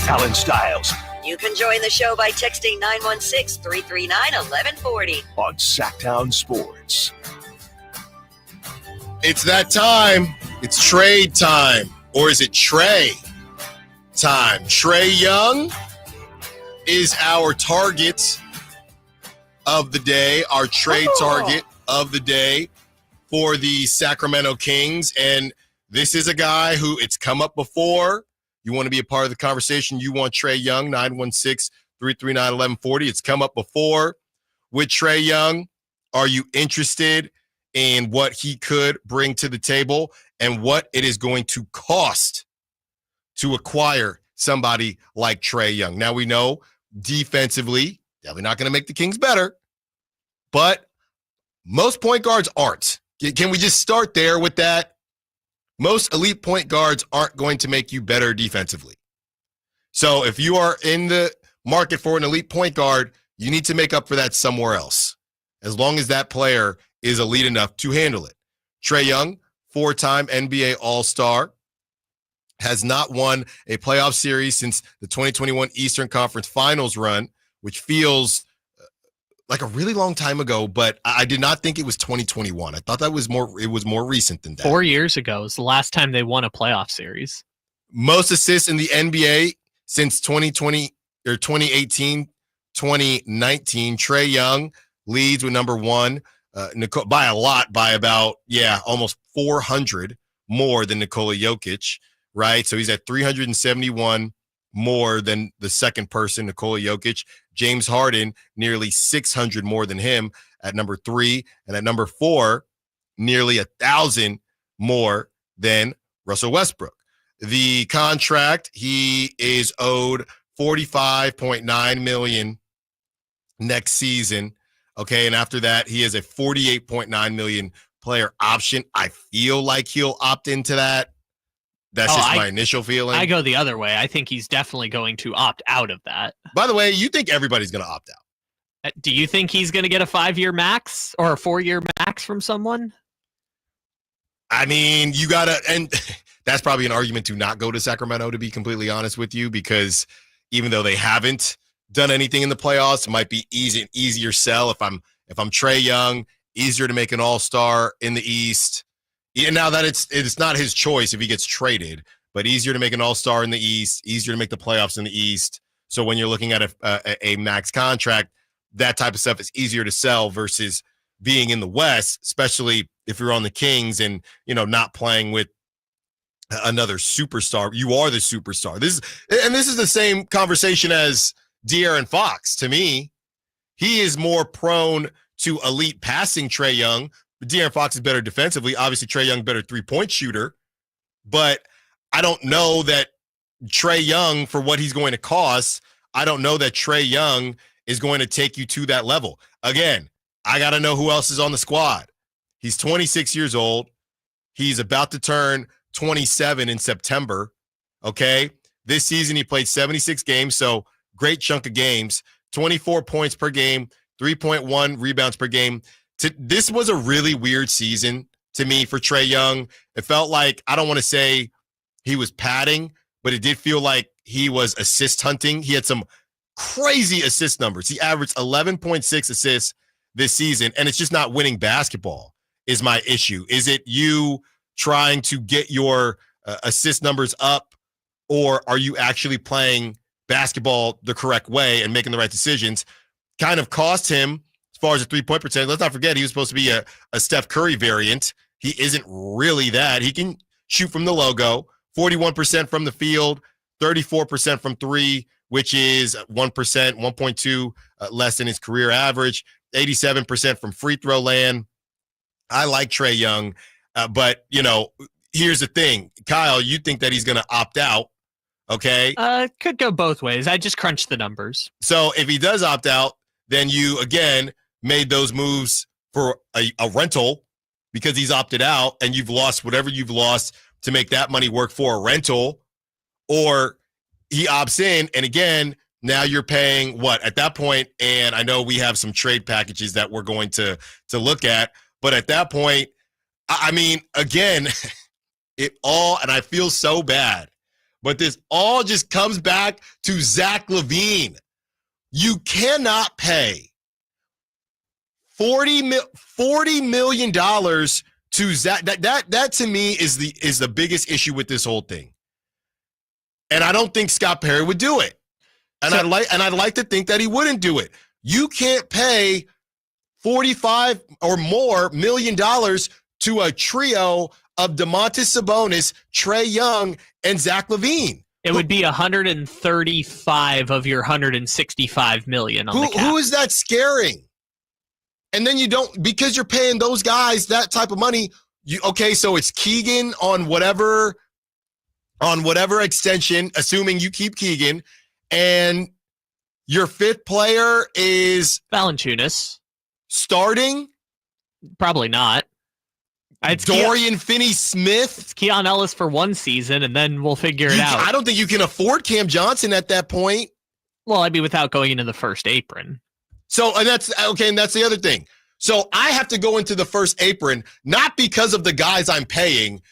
Alan Stiles. You can join the show by texting 916-339-1140 on Sactown Sports. It's that time. It's trade time. Or is it Trae time? Trae Young is our target of the day, our trade target of the day for the Sacramento Kings. And this is a guy who it's come up before. You want to be a part of the conversation, you want Trae Young, 916-339-1140. It's come up before with Trae Young. Are you interested in what he could bring to the table and what it is going to cost to acquire somebody like Trae Young? Now, we know defensively, definitely not going to make the Kings better, but most point guards aren't. Can we just start there with that? Most elite point guards aren't going to make you better defensively. So if you are in the market for an elite point guard, you need to make up for that somewhere else, as long as that player is elite enough to handle it. Trae Young, 4-time NBA All-Star, has not won a playoff series since the 2021 Eastern Conference Finals run, which feels like a really long time ago, but I did not think it was 2021. I thought it was more recent than that. 4 years ago was the last time they won a playoff series. Most assists in the NBA since 2020 or 2018, 2019. Trae Young leads with number one, by a lot, by about, almost 400 more than Nikola Jokic, right? So he's at 371 more than the second person, Nikola Jokic. James Harden, nearly 600 more than him at number 3. And at number 4, nearly 1,000 more than Russell Westbrook. The contract, he is owed $45.9 million next season. Okay, and after that, he has a $48.9 million player option. I feel like he'll opt into that. That's just my initial feeling. I go the other way. I think he's definitely going to opt out of that. By the way, you think everybody's going to opt out? Do you think he's going to get a 5-year max or a 4-year max from someone? I mean, you got to, and that's probably an argument to not go to Sacramento, to be completely honest with you, because even though they haven't done anything in the playoffs, it might be easier sell if I'm Trae Young, easier to make an all-star in the East. And now that it's not his choice if he gets traded, but easier to make an all-star in the East, easier to make the playoffs in the East. So when you're looking at a max contract, that type of stuff is easier to sell versus being in the West, especially if you're on the Kings and, not playing with another superstar. You are the superstar. This is the same conversation as De'Aaron Fox. To me, he is more prone to elite passing Trae Young. De'Aaron Fox is better defensively. Obviously, Trae Young, better three-point shooter. But I don't know that Trae Young, for what he's going to cost, I don't know that Trae Young is going to take you to that level. Again, I got to know who else is on the squad. He's 26 years old. He's about to turn 27 in September, okay? This season, he played 76 games, so great chunk of games, 24 points per game, 3.1 rebounds per game. This was a really weird season to me for Trae Young. It felt like, I don't want to say he was padding, but it did feel like he was assist hunting. He had some crazy assist numbers. He averaged 11.6 assists this season, and it's just not winning basketball is my issue. Is it you trying to get your assist numbers up, or are you actually playing basketball the correct way and making the right decisions? Kind of cost him as far as the three-point percentage. Let's not forget he was supposed to be a Steph Curry variant. He isn't really that. He can shoot from the logo, 41% from the field, 34% from three, which is 1%, 1.2 less than his career average, 87% from free throw land. I like Trae Young, but, here's the thing. Kyle, you think that he's going to opt out, okay? Could go both ways. I just crunched the numbers. So if he does opt out, then you, again, made those moves for a rental because he's opted out, and you've lost whatever you've lost to make that money work for a rental, or he opts in, and again, now you're paying what at that point? And I know we have some trade packages that we're going to look at, but at that point, I mean, again, and I feel so bad, But this all just comes back to Zach LaVine. You cannot pay $40 million to Zach. That to me is the biggest issue with this whole thing. And I don't think Scott Perry would do it. And I'd like to think that he wouldn't do it. You can't pay $45 or more million to a trio of Domantas Sabonis, Trae Young, and Zach LaVine. It would be 135 of your 165 million on the cap. Who is that scaring? And then you don't, because you're paying those guys that type of money. So it's Keegan on whatever extension, assuming you keep Keegan, and your fifth player is Valanciunas. Starting? Probably not. It's Dorian Finney-Smith. It's Keon Ellis for one season, and then we'll figure it out. I don't think you can afford Cam Johnson at that point. Well, I'd be without going into the first apron. So, and that's okay, and that's the other thing. So I have to go into the first apron, not because of the guys I'm paying,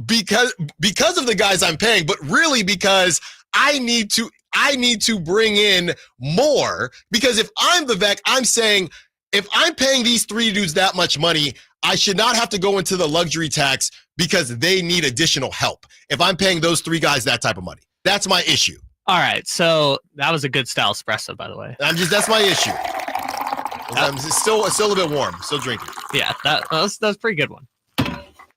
because of the guys I'm paying, but really because I need to bring in more. Because if I'm Vivek, I'm saying, if I'm paying these three dudes that much money, I should not have to go into the luxury tax because they need additional help. If I'm paying those three guys that type of money, that's my issue. All right. So that was a good style espresso, by the way. That's my issue. I'm still a little bit warm. Still drinking. Yeah, that was a pretty good one.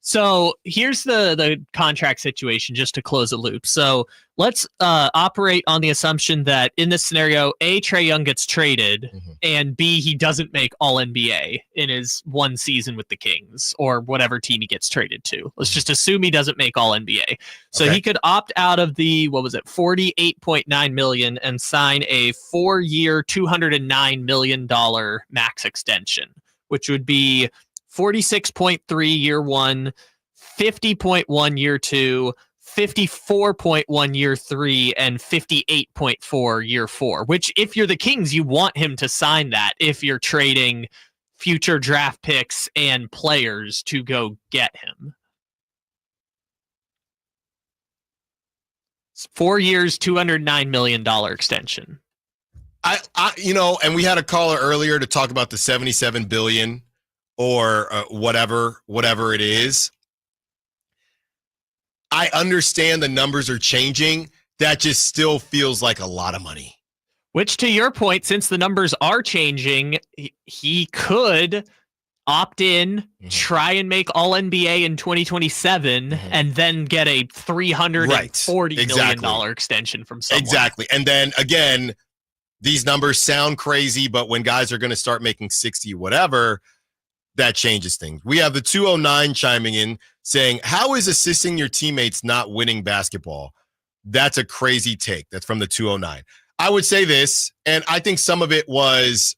So here's the contract situation, just to close the loop. So let's operate on the assumption that in this scenario, A, Trae Young gets traded, and B, he doesn't make All-NBA in his one season with the Kings or whatever team he gets traded to. Let's just assume he doesn't make All-NBA. So he could opt out of the, $48.9 million and sign a 4-year, $209 million max extension, which would be 46.3 year one, 50.1 year two, 54.1 year three, and 58.4 year four, which if you're the Kings, you want him to sign that if you're trading future draft picks and players to go get him. 4 years, $209 million extension. And we had a caller earlier to talk about the $77 billion or whatever it is. I understand the numbers are changing. That just still feels like a lot of money. Which, to your point, since the numbers are changing, he could opt in, try and make All-NBA in 2027, and then get a $340 million extension from someone. Exactly. And then, again, these numbers sound crazy, but when guys are going to start making 60 whatever, that changes things. We have the 209 chiming in saying, how is assisting your teammates not winning basketball? That's a crazy take. That's from the 209. I would say this, and I think some of it was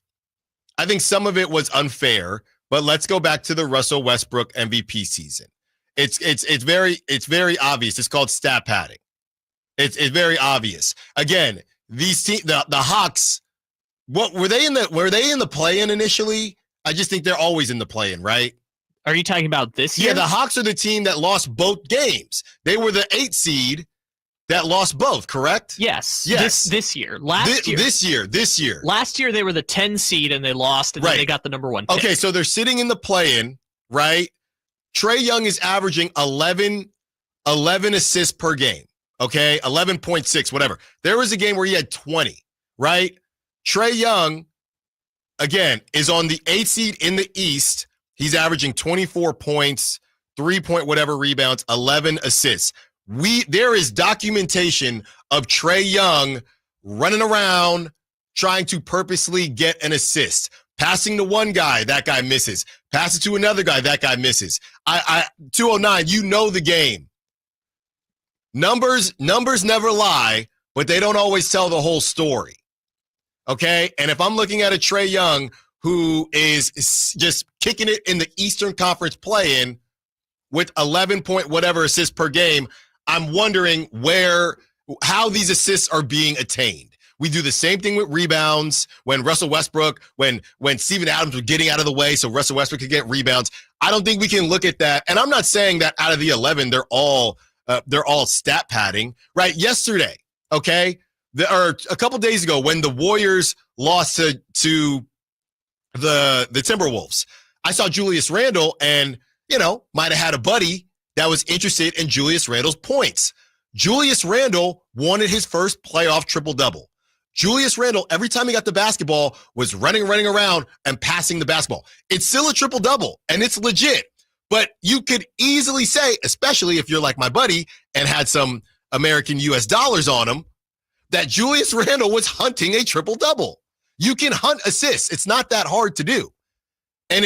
unfair, but let's go back to the Russell Westbrook MVP season. It's very obvious. It's called stat padding. It's very obvious. Again, these the Hawks, what were they in the play-in initially? I just think they're always in the play-in, right? Are you talking about this year? Yeah, the Hawks are the team that lost both games. They were the 8 seed that lost both, correct? Yes. This year. This year. Last year they were the 10 seed and they lost, and then they got the number 1 pick. Okay, so they're sitting in the play-in, right? Trae Young is averaging 11 assists per game, okay? 11.6, whatever. There was a game where he had 20, right? Trae Young, again, is on the 8th seed in the East. He's averaging 24 points, 3-point whatever rebounds, 11 assists. There is documentation of Trae Young running around trying to purposely get an assist. Passing to one guy, that guy misses. Pass it to another guy, that guy misses. 209, you know the game. Numbers never lie, but they don't always tell the whole story. Okay? And if I'm looking at a Trae Young who is just kicking it in the Eastern Conference play-in with 11 point whatever assists per game, I'm wondering how these assists are being attained. We do the same thing with rebounds when Russell Westbrook, when Steven Adams was getting out of the way so Russell Westbrook could get rebounds. I don't think we can look at that. And I'm not saying that out of the 11, they're all they're all stat padding, right? Yesterday, okay, or a couple days ago when the Warriors lost to the Timberwolves, I saw Julius Randle and, might have had a buddy that was interested in Julius Randle's points. Julius Randle wanted his first playoff triple-double. Julius Randle, every time he got the basketball, was running around and passing the basketball. It's still a triple-double, and it's legit. But you could easily say, especially if you're like my buddy and had some American US dollars on him, that Julius Randle was hunting a triple-double. You can hunt assists. It's not that hard to do. And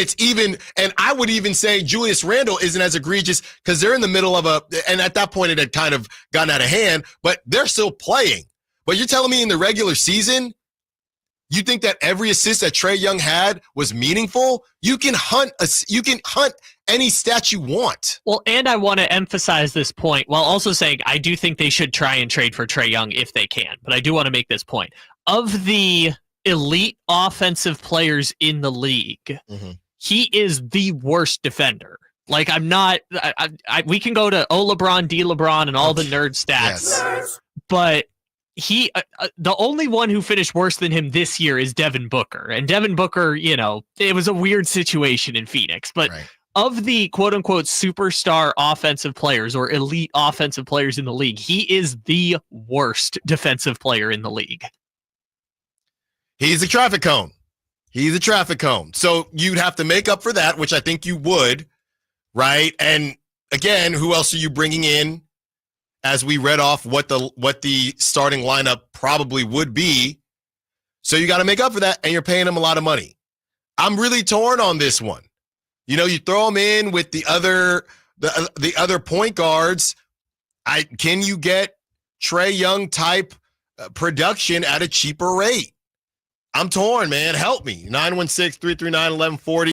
I would even say Julius Randle isn't as egregious because they're in the middle of and at that point it had kind of gotten out of hand, but they're still playing. But you're telling me in the regular season, you think that every assist that Trae Young had was meaningful? You can hunt any stat you want. Well, and I want to emphasize this point while also saying I do think they should try and trade for Trae Young if they can. But I do want to make this point. Of the elite offensive players in the league, he is the worst defender. Like, I'm not. We can go to LeBron, D LeBron, and all the nerd stats, but he, the only one who finished worse than him this year is Devin Booker. And Devin Booker, it was a weird situation in Phoenix, but of the quote unquote superstar offensive players or elite offensive players in the league, he is the worst defensive player in the league. He's a traffic cone. So you'd have to make up for that, which I think you would, right? And again, who else are you bringing in? As we read off what the starting lineup probably would be. So you got to make up for that, and you're paying him a lot of money. I'm really torn on this one. You throw him in with the other point guards. Can you get Trae Young type production at a cheaper rate? I'm torn, man. Help me. 916-339-1140.